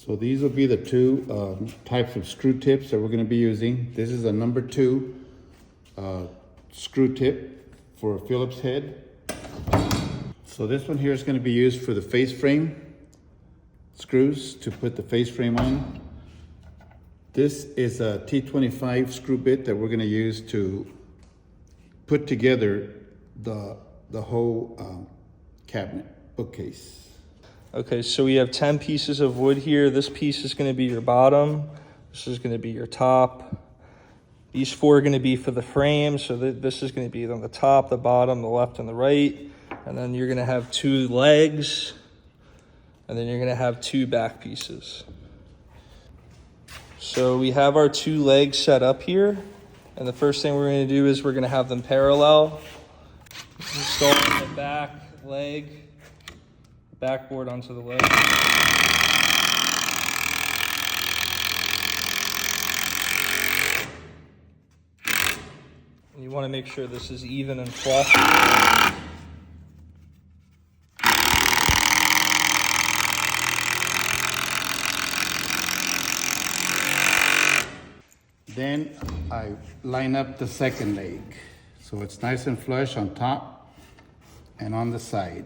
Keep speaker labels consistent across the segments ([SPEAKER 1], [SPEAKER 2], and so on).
[SPEAKER 1] So these will be the two types of screw tips that we're going to be using. This is a number 2 screw tip for a Phillips head. So this one here is going to be used for the face frame screws to put the face frame on. This is a T25 screw bit that we're going to use to put together the whole cabinet bookcase.
[SPEAKER 2] Okay, so we have 10 pieces of wood here. This piece is going to be your bottom. This is going to be your top. These 4 are going to be for the frame. So this is going to be on the top, the bottom, the left, and the right. And then you're going to have 2 legs. And then you're going to have 2 back pieces. So we have our 2 legs set up here. And the first thing we're going to do is we're going to have them parallel. Install the back leg, backboard onto the leg. And you want to make sure this is even and flush.
[SPEAKER 1] Then I line up the second leg. So it's nice and flush on top and on the side.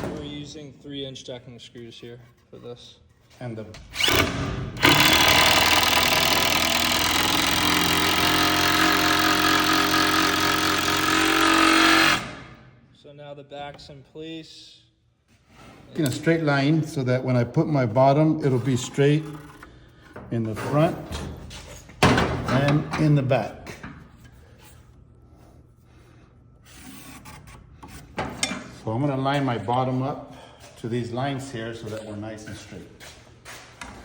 [SPEAKER 2] We're using 3-inch jacking screws here for this.
[SPEAKER 1] And the
[SPEAKER 2] So now the back's in place.
[SPEAKER 1] in a straight line so that when I put my bottom, it'll be straight in the front and in the back. So I'm going to line my bottom up to these lines here so that we're nice and straight.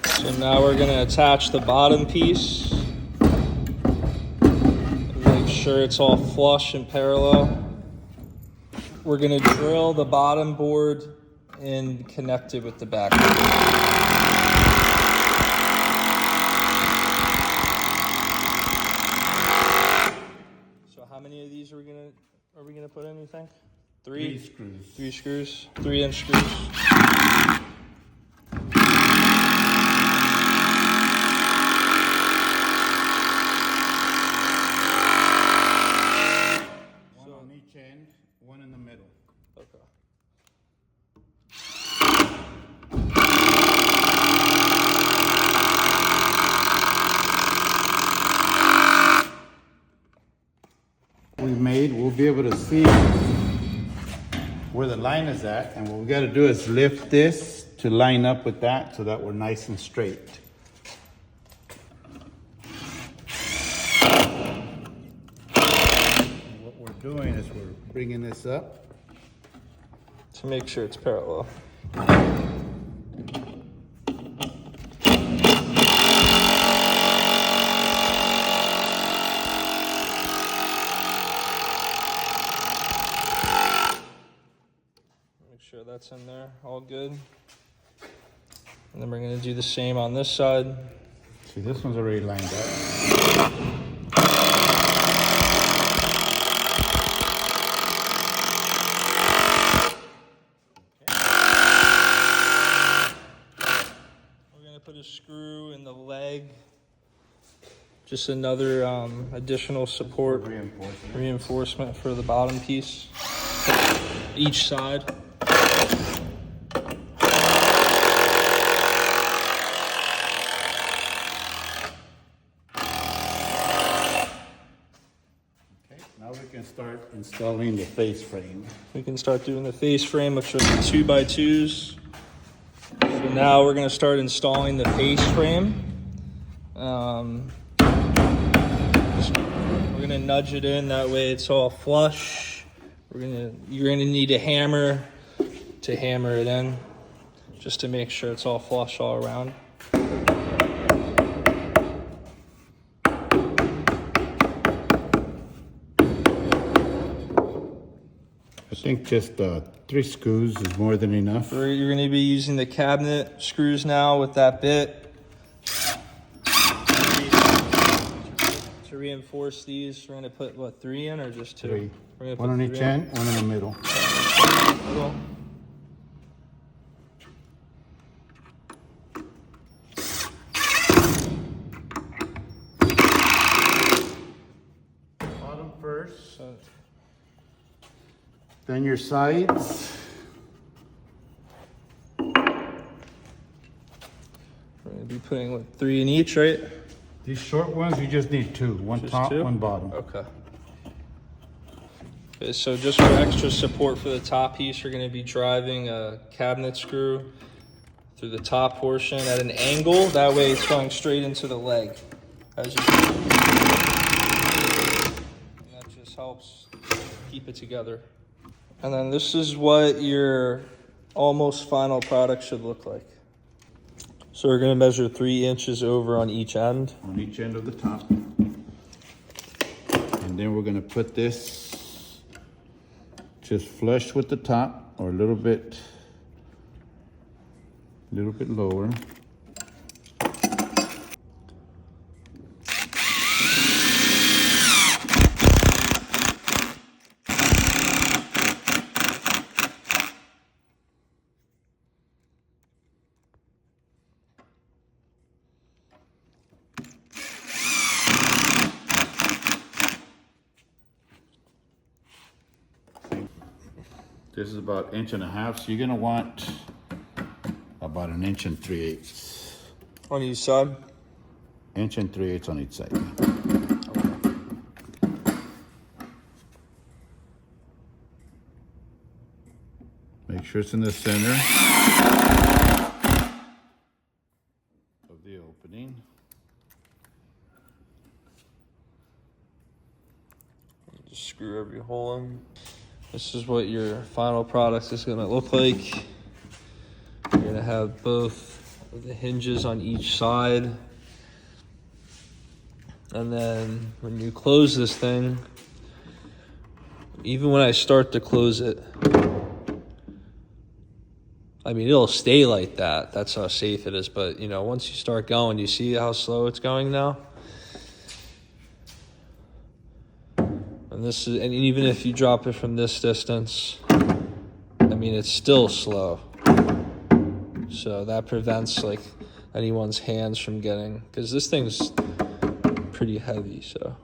[SPEAKER 2] So now we're going to attach the bottom piece. Make sure it's all flush and parallel. We're going to drill the bottom board and connect it with the back board. So how many of these are we gonna put in, you think? 3
[SPEAKER 1] screws.
[SPEAKER 2] 3 screws, 3-inch screws.
[SPEAKER 1] One on each end, one in the middle.
[SPEAKER 2] Okay.
[SPEAKER 1] We'll be able to see where the line is at, and what we got to do is lift this to line up with that so that we're nice and straight. And what we're doing is we're bringing this up
[SPEAKER 2] To make sure it's parallel. Make sure that's in there, all good. And then we're gonna do the same on this side.
[SPEAKER 1] See, this one's already lined up.
[SPEAKER 2] Put a screw in the leg. Just another additional support reinforcement for the bottom piece. Each side.
[SPEAKER 1] Okay, now we can start installing the face frame.
[SPEAKER 2] We can start doing the face frame, which are the 2x2s. So now we're going to start installing the face frame. We're going to nudge it in, that way it's all flush. You're going to need a hammer to hammer it in, just to make sure it's all flush all around.
[SPEAKER 1] I think just 3 screws is more than enough.
[SPEAKER 2] You're going to be using the cabinet screws now with that bit to To reinforce these, we're gonna put what, 3 in or just 2?
[SPEAKER 1] 3.
[SPEAKER 2] We're gonna
[SPEAKER 1] One
[SPEAKER 2] put
[SPEAKER 1] on
[SPEAKER 2] 3
[SPEAKER 1] each end, one in the middle.
[SPEAKER 2] Middle.
[SPEAKER 1] Bottom first,
[SPEAKER 2] So,
[SPEAKER 1] then your sides.
[SPEAKER 2] we're gonna be putting what, 3 in each, right?
[SPEAKER 1] These short ones, you just need 2. One
[SPEAKER 2] Just
[SPEAKER 1] top,
[SPEAKER 2] 2?
[SPEAKER 1] one bottom.
[SPEAKER 2] Okay. Okay, so just for extra support for the top piece, you're gonna be driving a cabinet screw through the top portion at an angle. That way it's going straight into the leg. As you and that just helps keep it together. And then this is what your almost final product should look like. So we're gonna measure 3 inches over on each end.
[SPEAKER 1] On each end of the top. And then we're gonna put this just flush with the top, or a little bit lower. This is about 1.5 inches, so you're gonna want about 1 3/8 inches.
[SPEAKER 2] On each side?
[SPEAKER 1] 1 3/8 inches on each side. Make sure it's in the center of the opening.
[SPEAKER 2] Just screw every hole in. This is what your final product is gonna look like. You're gonna have both of the hinges on each side. And then when you close this thing, even when I start to close it, I mean, it'll stay like that. That's how safe it is. But, you know, once you start going, you see how slow it's going now? And this is, and even if you drop it from this distance, I mean, it's still slow. So that prevents like anyone's hands from getting, because this thing's pretty heavy, so.